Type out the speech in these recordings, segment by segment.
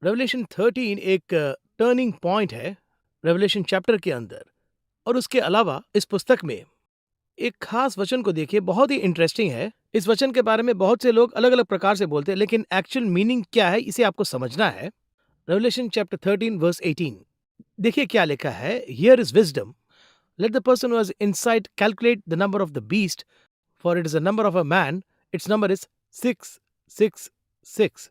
Revelation 13 एक turning point है revelation chapter के अंदर। और उसके अलावा इस पुस्तक में एक खास वचन को देखिए, बहुत ही इंटरेस्टिंग है। इस वचन के बारे में बहुत से लोग अलग अलग प्रकार से बोलते हैं, लेकिन एक्चुअल मीनिंग क्या है इसे आपको समझना है। रेवलेशन चैप्टर 13 वर्स 18, देखिए क्या लिखा है। Here is wisdom, let the person who has insight calculate the number of the beast, for it is the number of a man, it's number is 666।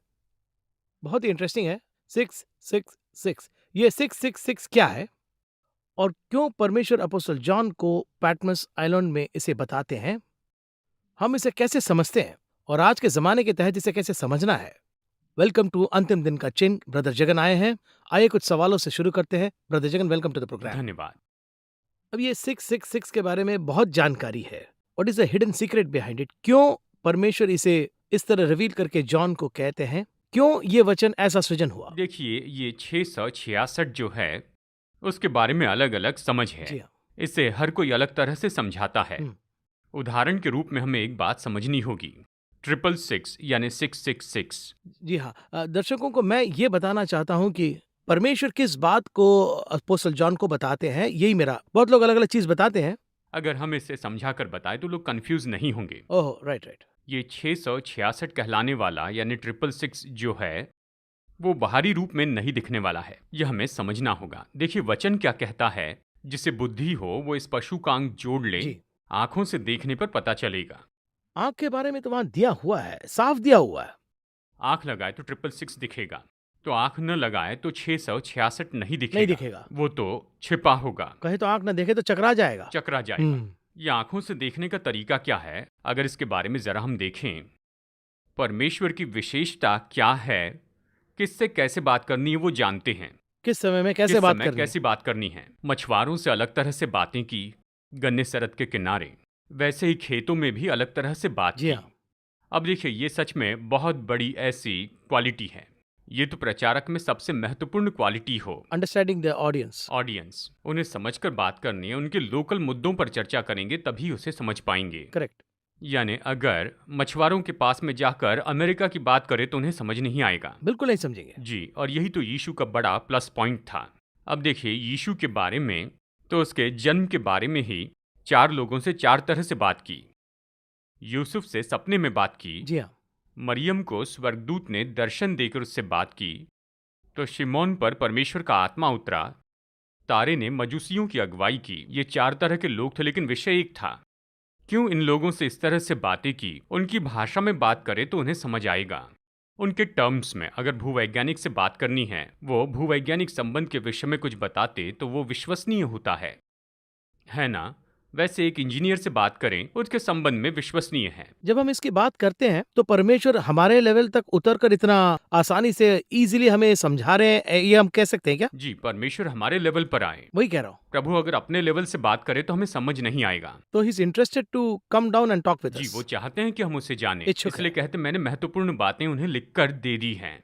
बहुत ही इंटरेस्टिंग है। 666, ये 666 क्या है और क्यों परमेश्वर अपोस्टल जॉन को पैटमस आइलैंड में इसे बताते हैं, हम इसे कैसे समझते हैं और आज के जमाने के तहत इसे कैसे समझना है। वेलकम टू अंतिम दिन का चिन्ह। ब्रदर जगन आए हैं। आइए कुछ सवालों से शुरू करते हैं। Brother Jagan, welcome to the programme. धन्यवाद। अब ये 666 के बारे में बहुत जानकारी है। What is the hidden secret behind it? क्यों परमेश्वर इसे इस तरह रिवील करके जॉन को कहते हैं? क्यों ये वचन ऐसा सृजन हुआ? देखिए, ये 666 जो है, उसके बारे में अलग-अलग समझ है। जी हाँ। इसे हर कोई अलग तरह से समझाता है। हम्म, उदाहरण के रूप में हमें एक बात समझनी होगी। 666 यानी 666। जी हाँ। दर्शकों को मैं ये बताना चाहता हूँ कि परमेश्वर किस बात को अपोस्टल जॉन को बताते हैं, यही मेरा। बहुत लोग अलग अलग चीज बताते हैं। अगर हम इसे समझा कर बताएं तो लोग कंफ्यूज नहीं होंगे। ओह, राइट राइट। ये 666 कहलाने वाला यानी 666 जो है, वो बाहरी रूप में नहीं दिखने वाला है। यह हमें समझना होगा। देखिए, वचन क्या कहता है, जिसे बुद्धि हो वो इस पशु का अंग जोड़ ले, जी, आंखों से देखने पर पता चलेगा। आंख के बारे में तो वहां दिया हुआ है, साफ दिया हुआ है। आंख लगाए तो 666 दिखेगा, तो आंख न लगाए तो 666 नहीं नहीं दिखेगा। दिखेगा। वो तो छिपा होगा, कहे तो आंख ना देखे तो चकरा जाएगा। चकरा जाएगा। हम्म। ये आंखों से देखने का तरीका क्या है, अगर इसके बारे में जरा हम देखें। परमेश्वर की विशेषता क्या है, किससे कैसे बात करनी है वो जानते हैं। किस समय में कैसे किस बात समय करनी है? कैसी बात करनी है। मछुआरों से अलग तरह से बातें की, गन्ने सरत के किनारे। वैसे ही खेतों में भी अलग तरह से बात जी की। हाँ। अब देखिए, ये सच में बहुत बड़ी ऐसी क्वालिटी है। ये तो प्रचारक में सबसे महत्वपूर्ण क्वालिटी हो। Understanding the audience. ऑडियंस, उन्हें समझकर बात करनी है। उनके लोकल मुद्दों पर चर्चा करेंगे तभी उसे समझ पाएंगे। करेक्ट। यानी अगर मछुआरों के पास में जाकर अमेरिका की बात करें तो उन्हें समझ नहीं आएगा। बिल्कुल नहीं समझेंगे। जी, और यही तो यीशु का बड़ा प्लस पॉइंट था। अब देखिए, यीशु के बारे में तो उसके जन्म के बारे में ही 4 लोगों से 4 तरह से बात की। यूसुफ से सपने में बात की, जी हाँ। मरियम को स्वर्गदूत ने दर्शन देकर उससे बात की, तो शिमोन पर परमेश्वर का आत्मा उतरा, तारे ने मजूसियों की अगुवाई की। ये 4 तरह के लोग थे, लेकिन विषय एक था। क्यों इन लोगों से इस तरह से बातें की? उनकी भाषा में बात करें तो उन्हें समझ आएगा। उनके टर्म्स में अगर भूवैज्ञानिक से बात करनी है, वो भूवैज्ञानिक संबंध के विषय में कुछ बताते तो वो विश्वसनीय होता है ना? वैसे एक इंजीनियर से बात करें, उसके संबंध में विश्वसनीय है। जब हम इसकी बात करते हैं तो परमेश्वर हमारे लेवल तक उतरकर इतना आसानी से इजीली हमें समझा रहे हैं, ये हम कह सकते हैं क्या? जी, परमेश्वर हमारे लेवल पर आए। वही कह रहा हूँ। प्रभु अगर अपने लेवल से बात करे तो हमें समझ नहीं आएगा। तो he is interested to come down and talk with जी, अस। वो चाहते हैं कि हम उसे जानें, इच्छुक इसलिए है। कहते मैंने महत्वपूर्ण बातें उन्हें लिखकर दे दी हैं।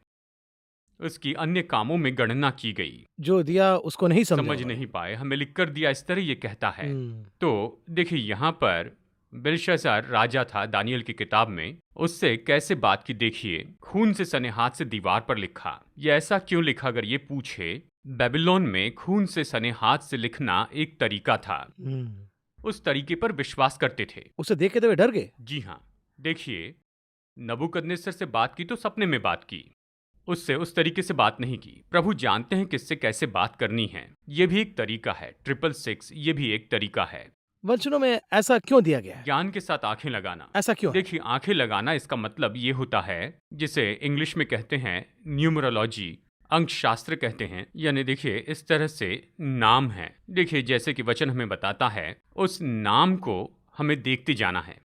उसकी अन्य कामों में गणना की गई, जो दिया उसको नहीं समझा समझ उन्होंने। नहीं पाए, हमें लिखकर दिया, इस तरह ये कहता है। हम्म। तो देखिए, यहाँ पर बेलशास्सर राजा था दानियल की किताब में, उससे कैसे बात की देखिए। खून से सने हाथ से दीवार पर लिखा। ये ऐसा क्यों लिखा, अगर ये पूछे। बेबीलोन में खून से सने हाथ से लिखना एक तरीका था। हम्म। उस तरीके पर विश्वास करते थे। उसे देखे तो वे डर गए। जी हाँ, देखिए, नबूकदनेस्सर से बात की तो सपने में बात की, उससे उस तरीके से बात नहीं की। प्रभु जानते हैं किससे कैसे बात करनी है। ये भी एक तरीका है। 666 ये भी एक तरीका है। वचनों में ऐसा क्यों दिया गया है? ज्ञान के साथ आंखें लगाना। ऐसा क्यों है? देखिए, आंखें लगाना इसका मतलब ये होता है, जिसे इंग्लिश में कहते हैं न्यूमरोलॉजी, अंक शास्त्र कहते हैं। यानी देखिए, इस तरह से नाम है। देखिए, जैसे कि वचन हमें बताता है, उस नाम को हमें देखते जाना है।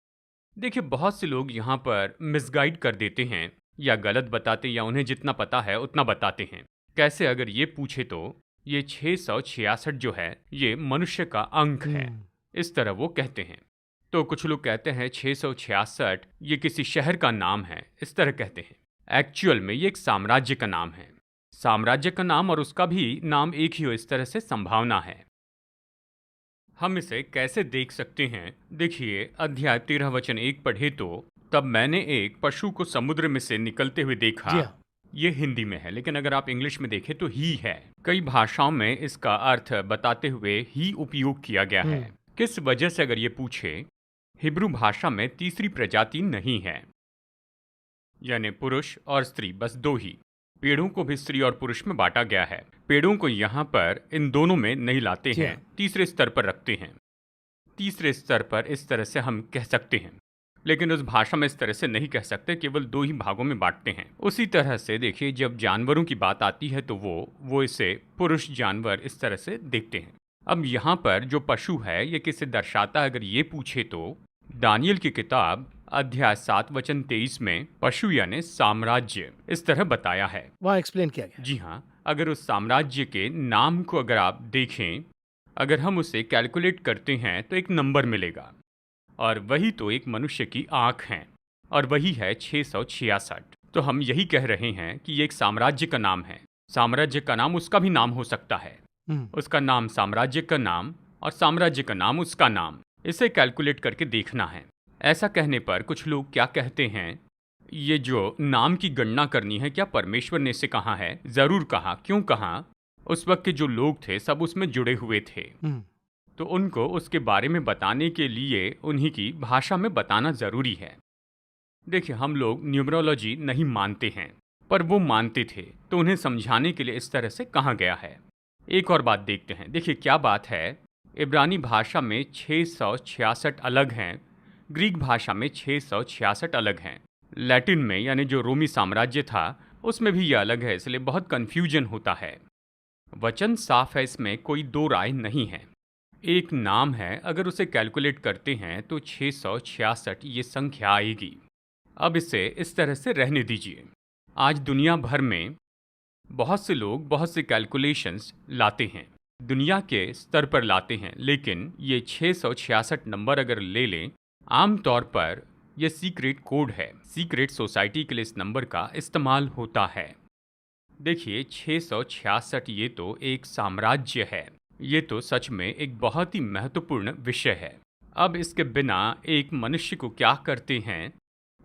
देखिए, बहुत से लोग यहाँ पर मिसगाइड कर देते हैं, या गलत बताते, या उन्हें जितना पता है उतना बताते हैं। कैसे, अगर ये पूछे तो ये 666 जो है, ये मनुष्य का अंक है, हम्म। इस तरह वो कहते हैं। तो कुछ लोग कहते हैं 666 ये किसी शहर का नाम है, इस तरह कहते हैं। एक्चुअल में ये एक साम्राज्य का नाम है। साम्राज्य का नाम और उसका भी नाम एक ही हो, इस तरह से संभावना है। हम इसे कैसे देख सकते हैं? देखिए, अध्याय 13 वचन 1 पढ़े तो, तब मैंने एक पशु को समुद्र में से निकलते हुए देखा। जी हाँ। ये हिंदी में है, लेकिन अगर आप इंग्लिश में देखें तो ही है। कई भाषाओं में इसका अर्थ बताते हुए ही उपयोग किया गया है। किस वजह से अगर ये पूछे, हिब्रू भाषा में तीसरी प्रजाति नहीं है, यानी पुरुष और स्त्री बस दो ही। पेड़ों को भी स्त्री और पुरुष में बांटा गया है। पेड़ों को यहाँ पर इन दोनों में नहीं लाते हैं, तीसरे स्तर पर रखते हैं। तीसरे स्तर पर इस तरह से हम कह सकते हैं, लेकिन उस भाषा में इस तरह से नहीं कह सकते, केवल दो ही भागों में बांटते हैं। उसी तरह से देखिए, जब जानवरों की बात आती है तो वो इसे पुरुष जानवर इस तरह से देखते हैं। अब यहाँ पर जो पशु है ये किसे दर्शाता है, अगर ये पूछे तो दानियल की किताब अध्याय 7 वचन 23 में पशु यानी साम्राज्य इस तरह बताया है। वहाँ एक्सप्लेन किया गया। जी हाँ, अगर उस साम्राज्य के नाम को अगर आप देखें, अगर हम उसे कैलकुलेट करते हैं तो एक नंबर मिलेगा, और वही तो एक मनुष्य की आंख है, और वही है 666। तो हम यही कह रहे हैं कि ये एक साम्राज्य का नाम है। साम्राज्य का नाम उसका भी नाम हो सकता है, उसका नाम साम्राज्य का नाम और साम्राज्य का नाम उसका नाम। इसे कैलकुलेट करके देखना है। ऐसा कहने पर कुछ लोग क्या कहते हैं, ये जो नाम की गणना करनी है, क्या परमेश्वर ने इसे कहा है? जरूर कहा। क्यों कहा? उस वक्त के जो लोग थे सब उसमें जुड़े हुए थे, तो उनको उसके बारे में बताने के लिए उन्हीं की भाषा में बताना जरूरी है। देखिए, हम लोग न्यूमरोलॉजी नहीं मानते हैं, पर वो मानते थे, तो उन्हें समझाने के लिए इस तरह से कहा गया है। एक और बात देखते हैं। देखिए क्या बात है, इब्रानी भाषा में 666 अलग हैं, ग्रीक भाषा में 666 अलग हैं, लैटिन में यानी जो रोमी साम्राज्य था उसमें भी यह अलग है, इसलिए बहुत कन्फ्यूजन होता है। वचन साफ है, इसमें कोई दो राय नहीं है। एक नाम है, अगर उसे कैलकुलेट करते हैं तो 666 ये संख्या आएगी। अब इसे इस तरह से रहने दीजिए। आज दुनिया भर में बहुत से लोग बहुत से कैलकुलेशंस लाते हैं, दुनिया के स्तर पर लाते हैं, लेकिन ये 666 नंबर अगर ले लें, आम तौर पर यह सीक्रेट कोड है। सीक्रेट सोसाइटी के लिए इस नंबर का इस्तेमाल होता है। देखिए 666 ये तो एक साम्राज्य है। ये तो सच में एक बहुत ही महत्वपूर्ण विषय है। अब इसके बिना एक मनुष्य को क्या करते हैं,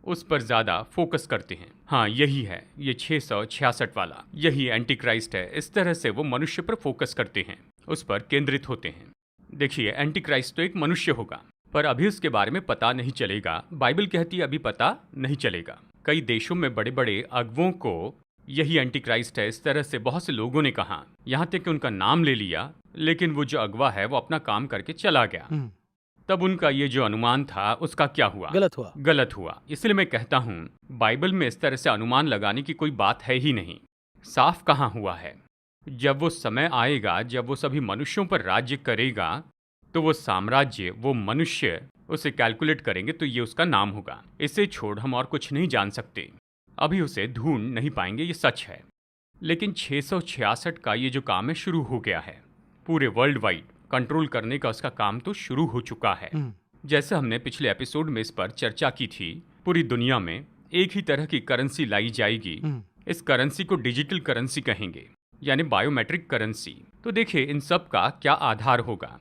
उस पर ज़्यादा फोकस करते हैं। हाँ, यही है, ये 666 वाला, यही एंटी क्राइस्ट है। इस तरह से वो मनुष्य पर फोकस करते हैं, उस पर केंद्रित होते हैं। देखिए, एंटी क्राइस्ट तो एक मनुष्य होगा, पर अभी उसके बारे में पता नहीं चलेगा। बाइबल कहती है अभी पता नहीं चलेगा। कई देशों में बड़े बड़े अगुओं को यही एंटी क्राइस्ट है, इस तरह से बहुत से लोगों ने कहा, यहाँ तक कि उनका नाम ले लिया, लेकिन वो जो अगवा है वो अपना काम करके चला गया। तब उनका ये जो अनुमान था उसका क्या हुआ? गलत हुआ। इसलिए मैं कहता हूँ, बाइबल में इस तरह से अनुमान लगाने की कोई बात है ही नहीं। साफ कहाँ हुआ है, जब वो समय आएगा, जब वो सभी मनुष्यों पर राज्य करेगा, तो वो साम्राज्य, वो मनुष्य उसे कैलकुलेट करेंगे तो ये उसका नाम होगा। इसे छोड़ हम और कुछ नहीं जान सकते। अभी उसे ढूंढ नहीं पाएंगे, ये सच है। लेकिन 666 का ये जो काम है शुरू हो गया है। पूरे वर्ल्ड वाइड कंट्रोल करने का उसका काम तो शुरू हो चुका है। जैसे हमने पिछले एपिसोड में इस पर चर्चा की थी, पूरी दुनिया में एक ही तरह की करेंसी लाई जाएगी। इस करेंसी को डिजिटल करेंसी कहेंगे, यानी बायोमेट्रिक करेंसी। तो देखिए इन सब का क्या आधार होगा,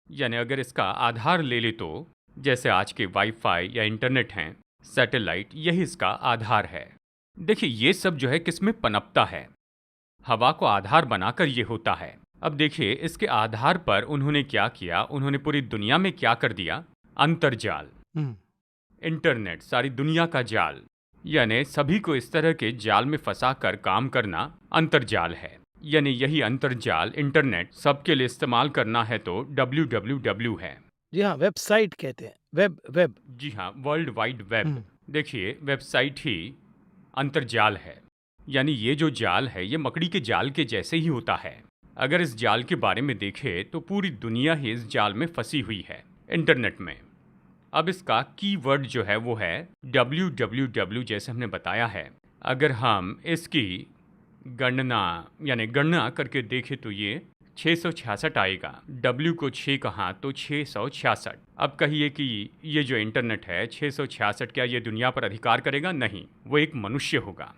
यानी अगर इसका आधार ले ले तो जैसे आज के वाईफाई या इंटरनेट हैं, सैटेलाइट, यही इसका आधार है। देखिए ये सब जो है किसमें पनपता है, हवा को आधार बनाकर ये होता है। अब देखिए इसके आधार पर उन्होंने क्या किया, उन्होंने पूरी दुनिया में क्या कर दिया, अंतर्जाल, इंटरनेट, सारी दुनिया का जाल, यानी सभी को इस तरह के जाल में फंसा कर काम करना अंतर्जाल है। यानी यही अंतर्जाल, इंटरनेट सबके लिए इस्तेमाल करना है तो www है। जी हाँ, वेबसाइट कहते हैं, वेब। जी हाँ, वर्ल्ड वाइड वेब। देखिए वेबसाइट ही अंतर्जाल है। यानी ये जो जाल है ये मकड़ी के जाल के जैसे ही होता है। अगर इस जाल के बारे में देखें तो पूरी दुनिया ही इस जाल में फंसी हुई है, इंटरनेट में। अब इसका कीवर्ड जो है वो है www, जैसे हमने बताया है। अगर हम इसकी गणना यानी गणना करके देखें तो ये 666 आएगा। W को 6 कहा तो 666। अब कहिए कि ये जो इंटरनेट है 666, क्या ये दुनिया पर अधिकार करेगा? नहीं, वो एक मनुष्य होगा।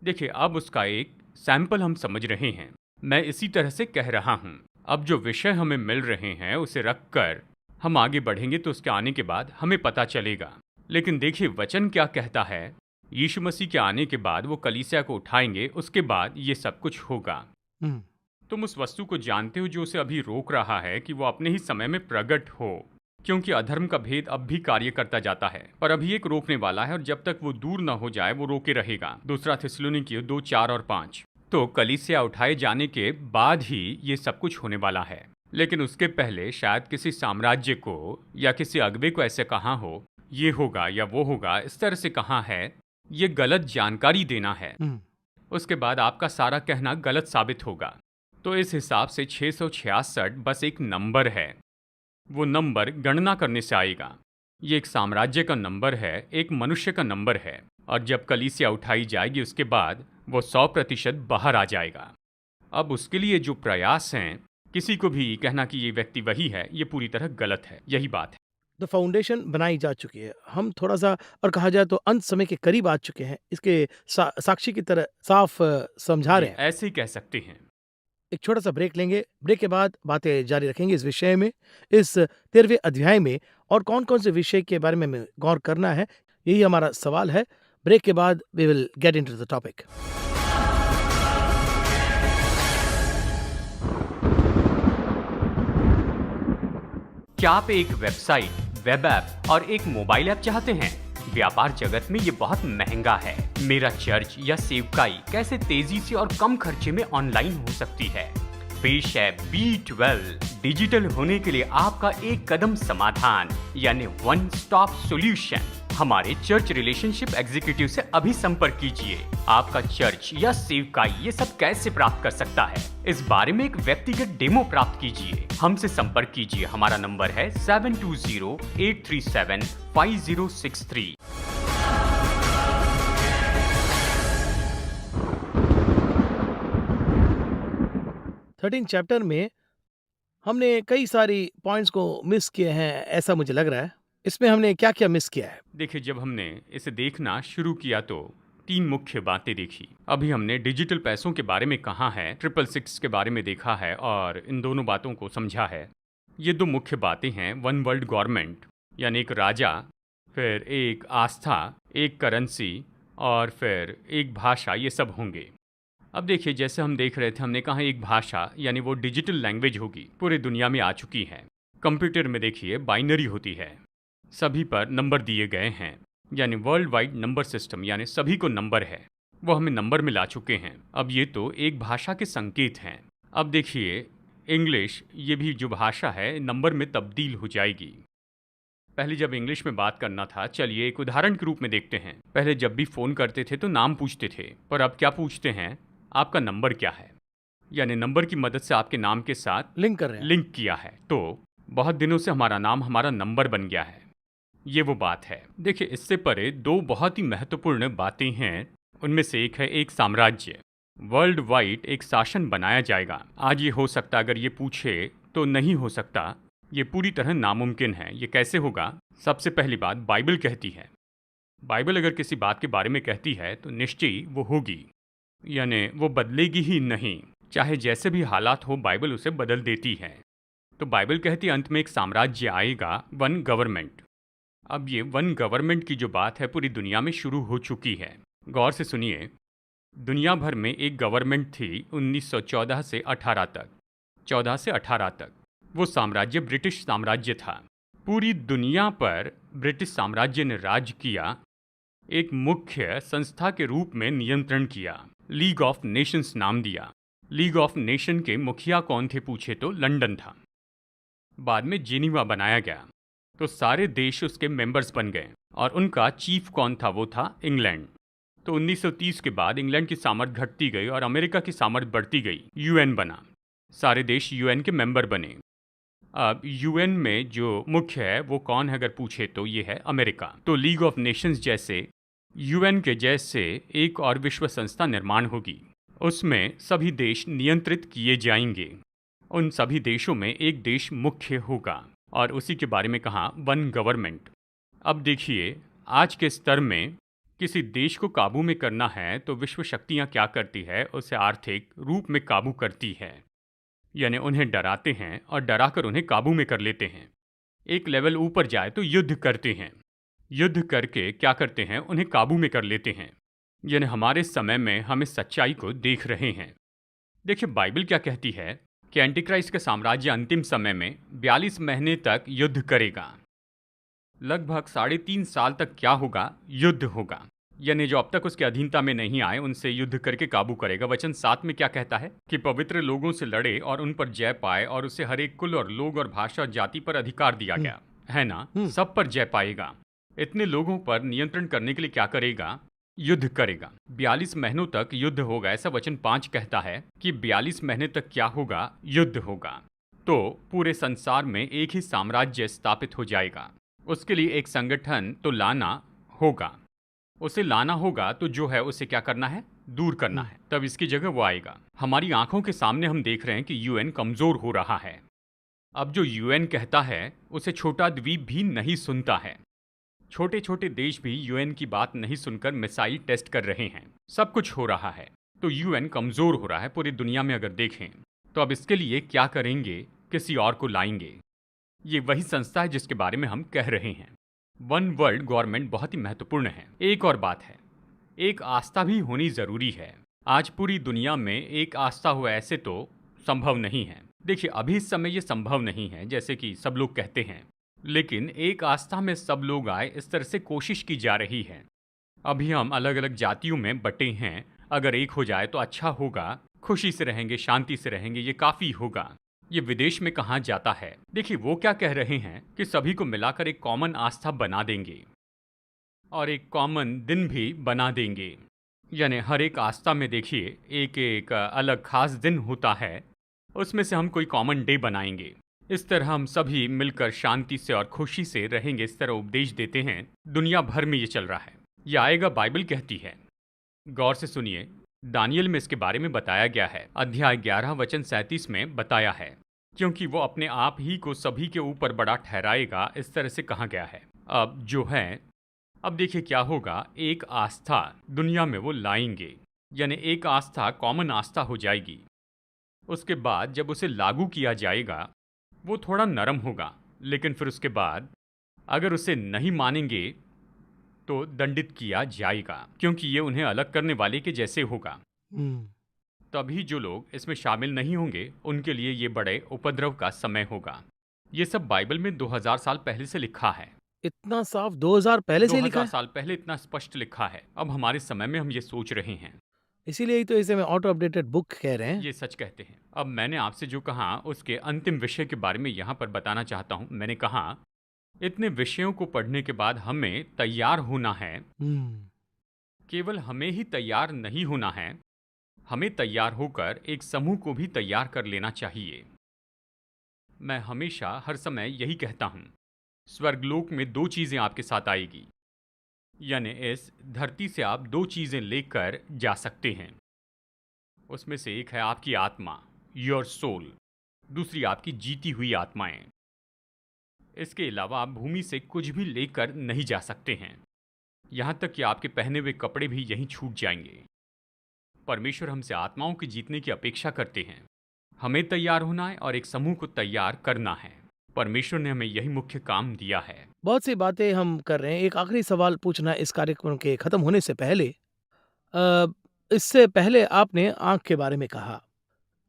देखिए अब उसका एक सैंपल हम समझ रहे हैं। मैं इसी तरह से कह रहा हूँ। अब जो विषय हमें मिल रहे हैं उसे रखकर हम आगे बढ़ेंगे तो उसके आने के बाद हमें पता चलेगा। लेकिन देखिए वचन क्या कहता है, यीशु मसीह के आने के बाद वो कलीसिया को उठाएंगे, उसके बाद ये सब कुछ होगा। हम्म, तुम उस वस्तु को जानते हो जो उसे अभी रोक रहा है कि वो अपने ही समय में प्रकट हो, क्योंकि अधर्म का भेद अब भी कार्य करता जाता है, पर अभी एक रोकने वाला है, और जब तक वो दूर न हो जाए वो रोके रहेगा। दूसरा थिस्सलुनीकियों 2:4 और 5। तो कलीसिया उठाए जाने के बाद ही ये सब कुछ होने वाला है, लेकिन उसके पहले शायद किसी साम्राज्य को या किसी अगुवे को ऐसे कहा हो, ये होगा या वो होगा, इस तरह से कहा है, ये गलत जानकारी देना है। हम्म, उसके बाद आपका सारा कहना गलत साबित होगा। तो इस हिसाब से 666 बस एक नंबर है। वो नंबर गणना करने से आएगा। ये एक साम्राज्य का नंबर है, एक मनुष्य का नंबर है, और जब कलीसिया उठाई जाएगी उसके बाद वो 100% बाहर आ जाएगा। अब उसके लिए जो प्रयास हैं, किसी को भी कहना कि ये व्यक्ति वही है, ये पूरी तरह गलत है। यही बात है। द फाउंडेशन बनाई जा चुकी है। हम थोड़ा सा और कहा जाए तो अंत समय के करीब आ चुके हैं, इसके साक्षी की तरह साफ समझा जी, रहे हैं। ऐसे ही कह सकते हैं। एक छोटा सा ब्रेक लेंगे, ब्रेक के बाद बातें जारी रखेंगे इस विषय में, इस 13वें अध्याय में और कौन कौन से विषय के बारे में हमें गौर करना है, यही हमारा सवाल है। ब्रेक के बाद we will get into the topic. क्या आप एक वेबसाइट, वेब ऐप और एक मोबाइल ऐप चाहते हैं? व्यापार जगत में ये बहुत महंगा है। मेरा चर्च या सेवकाई कैसे तेजी से और कम खर्चे में ऑनलाइन हो सकती है? पेश है B12 डिजिटल होने के लिए आपका एक कदम समाधान, यानी वन स्टॉप सॉल्यूशन। हमारे चर्च रिलेशनशिप एग्जीक्यूटिव से अभी संपर्क कीजिए। आपका चर्च या सेवकाई ये सब कैसे प्राप्त कर सकता है, इस बारे में एक व्यक्तिगत डेमो प्राप्त कीजिए। हमसे संपर्क कीजिए। हमारा नंबर है 7208375063। 13 चैप्टर में हमने कई सारी पॉइंट्स को मिस किए हैं, ऐसा मुझे लग रहा है। इसमें हमने क्या क्या मिस किया है? देखिए, जब हमने इसे देखना शुरू किया तो 3 मुख्य बातें देखी। अभी हमने डिजिटल पैसों के बारे में कहा है, 666 के बारे में देखा है और इन दोनों बातों को समझा है। ये 2 मुख्य बातें हैं, वन वर्ल्ड गवर्नमेंट यानी एक राजा, फिर एक आस्था, एक करेंसी और फिर एक भाषा, ये सब होंगे। अब देखिए, जैसे हम देख रहे थे, हमने कहा एक भाषा यानी वो डिजिटल लैंग्वेज होगी, पूरी दुनिया में आ चुकी है। कंप्यूटर में देखिए बाइनरी होती है, सभी पर नंबर दिए गए हैं, यानी वर्ल्ड वाइड नंबर सिस्टम, यानी सभी को नंबर है, वो हमें नंबर में ला चुके हैं। अब ये तो एक भाषा के संकेत हैं। अब देखिए, इंग्लिश, ये भी जो भाषा है, नंबर में तब्दील हो जाएगी। पहले जब इंग्लिश में बात करना था, चलिए एक उदाहरण के रूप में देखते हैं। पहले जब भी फ़ोन करते थे तो नाम पूछते थे, पर अब क्या पूछते हैं? आपका नंबर क्या है, यानी नंबर की मदद से आपके नाम के साथ लिंक कर रहे हैं। लिंक किया है। तो बहुत दिनों से हमारा नाम हमारा नंबर बन गया है। ये वो बात है। देखिए, इससे परे 2 बहुत ही महत्वपूर्ण बातें हैं। उनमें से एक है एक साम्राज्य, वर्ल्ड वाइड एक शासन बनाया जाएगा। आज ये हो सकता, अगर ये पूछे तो नहीं हो सकता, ये पूरी तरह नामुमकिन है। ये कैसे होगा? सबसे पहली बात, बाइबल कहती है। बाइबल अगर किसी बात के बारे में कहती है तो निश्चय वो होगी, यानी वो बदलेगी ही नहीं। चाहे जैसे भी हालात हो, बाइबल उसे बदल देती है। तो बाइबल कहती है अंत में एक साम्राज्य आएगा, वन गवर्नमेंट। अब ये वन गवर्नमेंट की जो बात है पूरी दुनिया में शुरू हो चुकी है। गौर से सुनिए, दुनिया भर में एक गवर्नमेंट थी 1914 से 18 तक। 14 से 18 तक वो साम्राज्य ब्रिटिश साम्राज्य था। पूरी दुनिया पर ब्रिटिश साम्राज्य ने राज किया, एक मुख्य संस्था के रूप में नियंत्रण किया, लीग ऑफ नेशंस नाम दिया। लीग ऑफ नेशन के मुखिया कौन थे पूछे तो लंदन था। बाद में जेनीवा बनाया गया, तो सारे देश उसके मेंबर्स बन गए, और उनका चीफ कौन था? वो था इंग्लैंड। तो 1930 के बाद इंग्लैंड की सामर्थ्य घटती गई और अमेरिका की सामर्थ्य बढ़ती गई। यूएन बना, सारे देश यूएन के मेंबर बने। अब यूएन में जो मुख्य है वो कौन है अगर पूछे तो ये है अमेरिका। तो लीग ऑफ नेशंस जैसे यूएन के जैसे एक और विश्व संस्था निर्माण होगी, उसमें सभी देश नियंत्रित किए जाएंगे। उन सभी देशों में एक देश मुख्य होगा, और उसी के बारे में कहा वन गवर्नमेंट। अब देखिए, आज के स्तर में किसी देश को काबू में करना है तो विश्व शक्तियाँ क्या करती है? उसे आर्थिक रूप में काबू करती है, यानी उन्हें डराते हैं और डराकर उन्हें काबू में कर लेते हैं। एक लेवल ऊपर जाए तो युद्ध करते हैं। युद्ध करके क्या करते हैं, उन्हें काबू में कर लेते हैं। यानी हमारे समय में हम इस सच्चाई को देख रहे हैं। देखिए बाइबल क्या कहती है कि एंटीक्राइस्ट का साम्राज्य अंतिम समय में 42 महीने तक युद्ध करेगा। लगभग 3.5 साल तक क्या होगा, युद्ध होगा। यानी जो अब तक उसके अधीनता में नहीं आए उनसे युद्ध करके काबू करेगा। वचन 7 में क्या कहता है कि पवित्र लोगों से लड़े और उन पर जय पाए, और उसे हर एक कुल और लोग और भाषा और जाति पर अधिकार दिया गया है ना, सब पर जय पाएगा। इतने लोगों पर नियंत्रण करने के लिए क्या करेगा, युद्ध करेगा। 42 महीनों तक युद्ध होगा, ऐसा वचन 5 कहता है कि 42 महीने तक क्या होगा, युद्ध होगा। तो पूरे संसार में एक ही साम्राज्य स्थापित हो जाएगा। उसके लिए एक संगठन तो लाना होगा, उसे लाना होगा, तो जो है उसे क्या करना है, दूर करना है, तब इसकी जगह वो आएगा। हमारी आंखों के सामने हम देख रहे हैं कि यूएन कमजोर हो रहा है। अब जो यूएन कहता है उसे छोटा द्वीप भी नहीं सुनता है। छोटे छोटे देश भी यूएन की बात नहीं सुनकर मिसाइल टेस्ट कर रहे हैं। सब कुछ हो रहा है, तो यूएन कमजोर हो रहा है पूरी दुनिया में। अगर देखें तो अब इसके लिए क्या करेंगे, किसी और को लाएंगे। ये वही संस्था है जिसके बारे में हम कह रहे हैं। वन वर्ल्ड गवर्नमेंट बहुत ही महत्वपूर्ण है। एक और बात है, एक आस्था भी होनी जरूरी है। आज पूरी दुनिया में एक आस्था हो ऐसे तो संभव नहीं है। देखिए अभी इस समय ये संभव नहीं है, जैसे कि सब लोग कहते हैं, लेकिन एक आस्था में सब लोग आए, इस तरह से कोशिश की जा रही है। अभी हम अलग अलग जातियों में बटे हैं, अगर एक हो जाए तो अच्छा होगा, खुशी से रहेंगे, शांति से रहेंगे, ये काफी होगा। ये विदेश में कहा जाता है। देखिए वो क्या कह रहे हैं कि सभी को मिलाकर एक कॉमन आस्था बना देंगे और एक कॉमन दिन भी बना देंगे। यानी हर एक आस्था में देखिए एक एक अलग खास दिन होता है, उसमें से हम कोई कॉमन डे बनाएंगे। इस तरह हम सभी मिलकर शांति से और खुशी से रहेंगे, इस तरह उपदेश देते हैं। दुनिया भर में ये चल रहा है, ये आएगा, बाइबल कहती है। गौर से सुनिए, दानियल में इसके बारे में बताया गया है। अध्याय 11 वचन 37 में बताया है, क्योंकि वो अपने आप ही को सभी के ऊपर बड़ा ठहराएगा, इस तरह से कहा गया है। अब जो है, अब देखिए क्या होगा, एक आस्था दुनिया में वो लाएंगे, यानी एक आस्था कॉमन आस्था हो जाएगी। उसके बाद जब उसे लागू किया जाएगा वो थोड़ा नरम होगा, लेकिन फिर उसके बाद अगर उसे नहीं मानेंगे तो दंडित किया जाएगा, क्योंकि ये उन्हें अलग करने वाले के जैसे होगा। तभी जो लोग इसमें शामिल नहीं होंगे उनके लिए ये बड़े उपद्रव का समय होगा। ये सब बाइबल में 2000 साल पहले से लिखा है। इतना साफ 2000 पहले से लिखा 2000 है? साल पहले इतना स्पष्ट लिखा है। अब हमारे समय में हम ये सोच रहे हैं, इसीलिए ही तो इसे मैं ऑटो अपडेटेड बुक कह रहे हैं। ये सच कहते हैं। अब मैंने आपसे जो कहा उसके अंतिम विषय के बारे में यहाँ पर बताना चाहता हूँ। मैंने कहा इतने विषयों को पढ़ने के बाद हमें तैयार होना है। केवल हमें ही तैयार नहीं होना है, हमें तैयार होकर एक समूह को भी तैयार कर लेना चाहिए। मैं हमेशा हर समय यही कहता हूँ, स्वर्गलोक में 2 चीज़ें आपके साथ आएगी, यानी इस धरती से आप 2 चीज़ें लेकर जा सकते हैं। उसमें से एक है आपकी आत्मा, योर सोल, दूसरी आपकी जीती हुई आत्माएं। इसके अलावा आप भूमि से कुछ भी लेकर नहीं जा सकते हैं, यहाँ तक कि आपके पहने हुए कपड़े भी यहीं छूट जाएंगे। परमेश्वर हमसे आत्माओं के जीतने की अपेक्षा करते हैं। हमें तैयार होना है और एक समूह को तैयार करना है। परमेश्वर ने हमें यही मुख्य काम दिया है। बहुत सी बातें हम कर रहे हैं। एक आखिरी सवाल पूछना इस कार्यक्रम के खत्म होने से पहले। इससे पहले आपने आंख के बारे में कहा,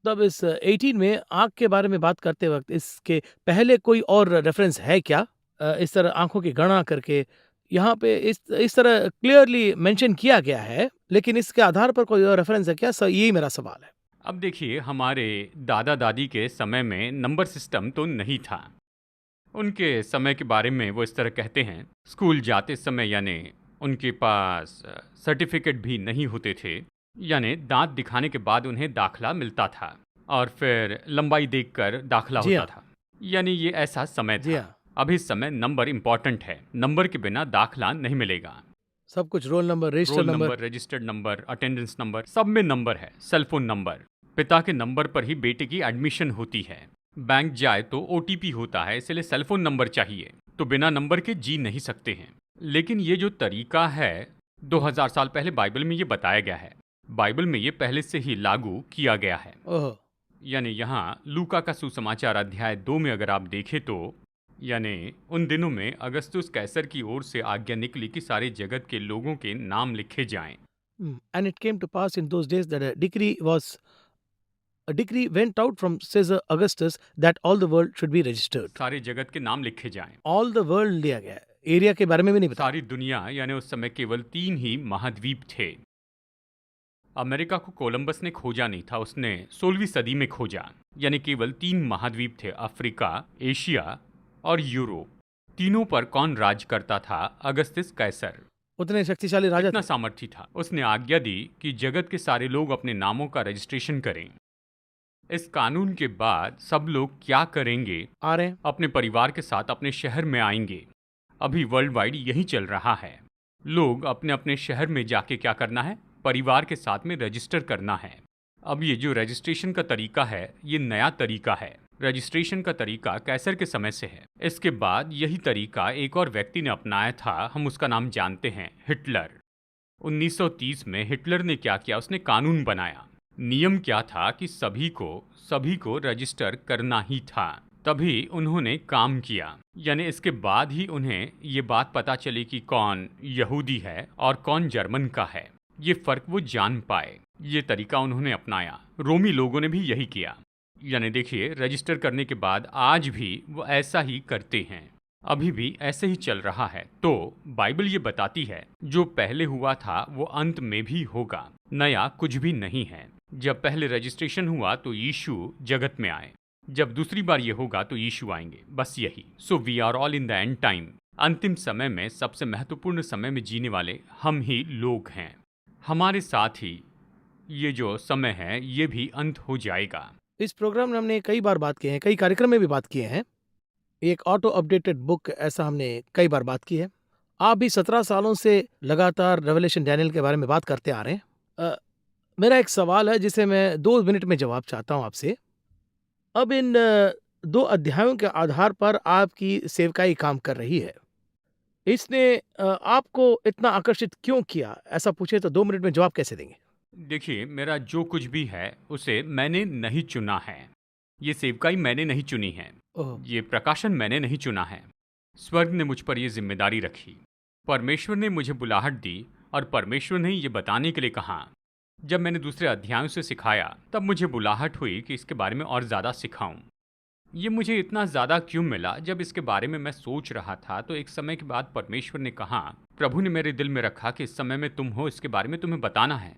तब इस 18 में आंख के बारे में बात करते वक्त इसके पहले कोई और रेफरेंस है क्या? इस तरह आंखों की गणना करके यहाँ पे इस तरह क्लियरली मेंशन किया गया है, लेकिन इसके आधार पर कोई और रेफरेंस है क्या? यही मेरा सवाल है। अब देखिए, हमारे दादा दादी के समय में नंबर सिस्टम तो नहीं था। उनके समय के बारे में वो इस तरह कहते हैं, स्कूल जाते समय यानी उनके पास सर्टिफिकेट भी नहीं होते थे, यानी दांत दिखाने के बाद उन्हें दाखला मिलता था और फिर लंबाई देखकर दाखला जी होता था। यानी ये ऐसा समय जी था। हाँ, अभी इस समय नंबर इम्पॉर्टेंट है, नंबर के बिना दाखला नहीं मिलेगा। सब कुछ roll number, register roll number. Number, registered number, attendance number, सब में नंबर है। सेल फोन नंबर, पिता के नंबर पर ही बेटे की एडमिशन होती है। बैंक जाए तो ओटीपी होता है, इसलिए सेल फोन नंबर चाहिए। तो बिना नंबर के जी नहीं सकते हैं। लेकिन ये जो तरीका है 2000 साल पहले बाइबल में ये बताया गया है। बाइबल में ये पहले से ही लागू किया गया है। ओह, यानी यहाँ लूका का सुसमाचार अध्याय 2 में अगर आप देखें तो यानी उन दिनों में अगस्तुस कैसर की ओर से आज्ञा निकली कि सारे जगत के लोगों के नाम लिखे जाएं। And it came to pass in those days that a decree went out from Caesar Augustus that all the world should be registered. सारे जगत के नाम लिखे जाएं। All the world लिया गया है, एरिया के बारे में भी नहीं बताया। सारी दुनिया यानी उस समय केवल 3 ही महाद्वीप थे। अमेरिका को कोलंबस ने खोजा नहीं था, उसने 16वीं सदी में खोजा। यानी केवल 3 महाद्वीप थे, अफ्रीका, एशिया और यूरोप। तीनों पर कौन राज करता था? अगस्तिस कैसर। उतने शक्तिशाली राजा इतना थे। सामर्थ्य था, उसने आज्ञा दी कि जगत के सारे लोग अपने नामों का रजिस्ट्रेशन करें। इस कानून के बाद सब लोग क्या करेंगे? आ रहे हैं। अपने परिवार के साथ अपने शहर में आएंगे। अभी वर्ल्ड वाइड यही चल रहा है। लोग अपने अपने शहर में जाके क्या करना है? परिवार के साथ में रजिस्टर करना है। अब ये जो रजिस्ट्रेशन का तरीका है, ये नया तरीका है। रजिस्ट्रेशन का तरीका कैसर के समय से है। इसके बाद यही तरीका एक और व्यक्ति ने अपनाया था, हम उसका नाम जानते हैं, हिटलर। 1930 में हिटलर ने क्या किया? उसने कानून बनाया। नियम क्या था कि सभी को रजिस्टर करना ही था। तभी उन्होंने काम किया। यानी इसके बाद ही उन्हें ये बात पता चली कि कौन यहूदी है और कौन जर्मन का है। ये फर्क वो जान पाए। ये तरीका उन्होंने अपनाया। रोमी लोगों ने भी यही किया। यानी देखिए, रजिस्टर करने के बाद आज भी वो ऐसा ही करते हैं। अभी भी ऐसे ही चल रहा है। तो बाइबल ये बताती है, जो पहले हुआ था वो अंत में भी होगा। नया कुछ भी नहीं है। जब पहले रजिस्ट्रेशन हुआ तो यीशु जगत में आए। जब दूसरी बार ये होगा तो यीशु आएंगे। बस यही। So we are all in the end time. अंतिम समय में, सबसे महत्वपूर्ण समय में जीने वाले हम ही लोग हैं। हमारे साथ ही ये जो समय है ये भी अंत हो जाएगा। इस प्रोग्राम में हमने कई बार बात किए हैं, कई कार्यक्रम में भी बात किए हैं। एक ऑटो अपडेटेड बुक, ऐसा हमने कई बार बात की है। आप भी 17 सालों से लगातार रेवलेशन डैनियल के बारे में बात करते आ रहे हैं। मेरा एक सवाल है जिसे मैं 2 मिनट में जवाब चाहता हूं आपसे। अब इन 2 अध्यायों के आधार पर आपकी सेवकाई काम कर रही है। इसने आपको इतना आकर्षित क्यों किया? ऐसा पूछे तो 2 मिनट में जवाब कैसे देंगे? देखिए, मेरा जो कुछ भी है उसे मैंने नहीं चुना है। ये सेवकाई मैंने नहीं चुनी है। ओह, ये प्रकाशन मैंने नहीं चुना है। स्वर्ग ने मुझ पर यह जिम्मेदारी रखी। परमेश्वर ने मुझे बुलाहट दी और परमेश्वर ने ये बताने के लिए कहा। जब मैंने दूसरे अध्यायों से सिखाया तब मुझे बुलाहट हुई कि इसके बारे में और ज़्यादा सिखाऊं। ये मुझे इतना ज़्यादा क्यों मिला? जब इसके बारे में मैं सोच रहा था तो एक समय के बाद परमेश्वर ने कहा, प्रभु ने मेरे दिल में रखा कि इस समय में तुम हो, इसके बारे में तुम्हें बताना है।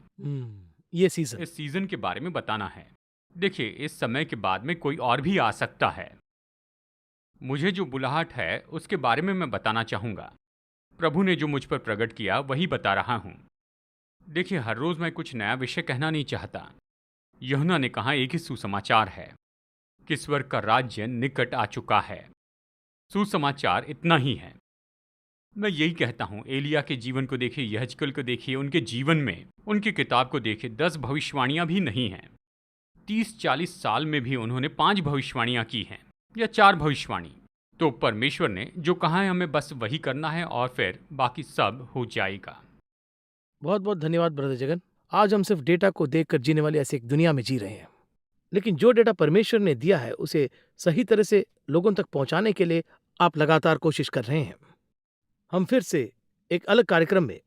ये सीजन, इस सीजन के बारे में बताना है। देखिए, इस समय के बाद में कोई और भी आ सकता है। मुझे जो बुलाहट है उसके बारे में मैं बताना चाहूँगा। प्रभु ने जो मुझ पर प्रकट किया वही बता रहा हूँ। देखिए, हर रोज़ मैं कुछ नया विषय कहना नहीं चाहता। यूहन्ना ने कहा, एक ही सुसमाचार है कि स्वर्ग का राज्य निकट आ चुका है। सुसमाचार इतना ही है। मैं यही कहता हूँ, एलिया के जीवन को देखिए, यहजकेल को देखिए, उनके जीवन में, उनकी किताब को देखिए, 10 भविष्यवाणियाँ भी नहीं हैं। 30-40 साल में भी उन्होंने 5 भविष्यवाणियाँ की हैं या 4 भविष्यवाणी। तो परमेश्वर ने जो कहा है हमें बस वही करना है और फिर बाकी सब हो जाएगा। बहुत बहुत धन्यवाद ब्रदर जगन। आज हम सिर्फ डेटा को देखकर जीने वाली ऐसी एक दुनिया में जी रहे हैं, लेकिन जो डेटा परमेश्वर ने दिया है उसे सही तरह से लोगों तक पहुंचाने के लिए आप लगातार कोशिश कर रहे हैं। हम फिर से एक अलग कार्यक्रम में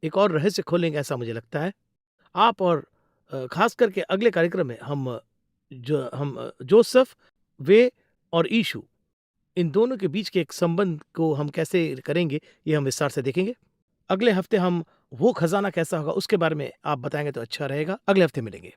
एक और रहस्य खोलेंगे, ऐसा मुझे लगता है। आप और खास करके अगले कार्यक्रम में हम जोसेफ, वे और यीशु, इन दोनों के बीच के एक संबंध को हम कैसे करेंगे, ये हम विस्तार से देखेंगे। अगले हफ्ते हम वो खजाना कैसा होगा उसके बारे में आप बताएंगे तो अच्छा रहेगा। अगले हफ्ते मिलेंगे।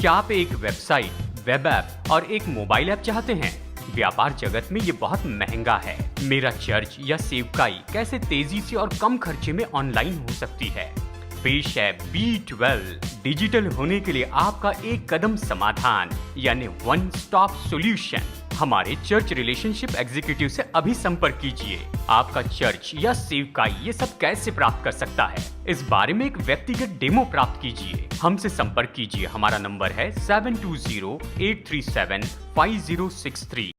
क्या आप एक वेबसाइट, वेब ऐप और एक मोबाइल ऐप चाहते हैं? व्यापार जगत में ये बहुत महंगा है। मेरा चर्च या सेवकाई कैसे तेजी से और कम खर्चे में ऑनलाइन हो सकती है? पेश है B12 डिजिटल होने के लिए आपका एक कदम समाधान, यानी वन स्टॉप सॉल्यूशन। हमारे चर्च रिलेशनशिप एग्जीक्यूटिव से अभी संपर्क कीजिए। आपका चर्च या सेवकाई ये सब कैसे प्राप्त कर सकता है, इस बारे में एक व्यक्तिगत डेमो प्राप्त कीजिए। हमसे संपर्क कीजिए। हमारा नंबर है 7208375063।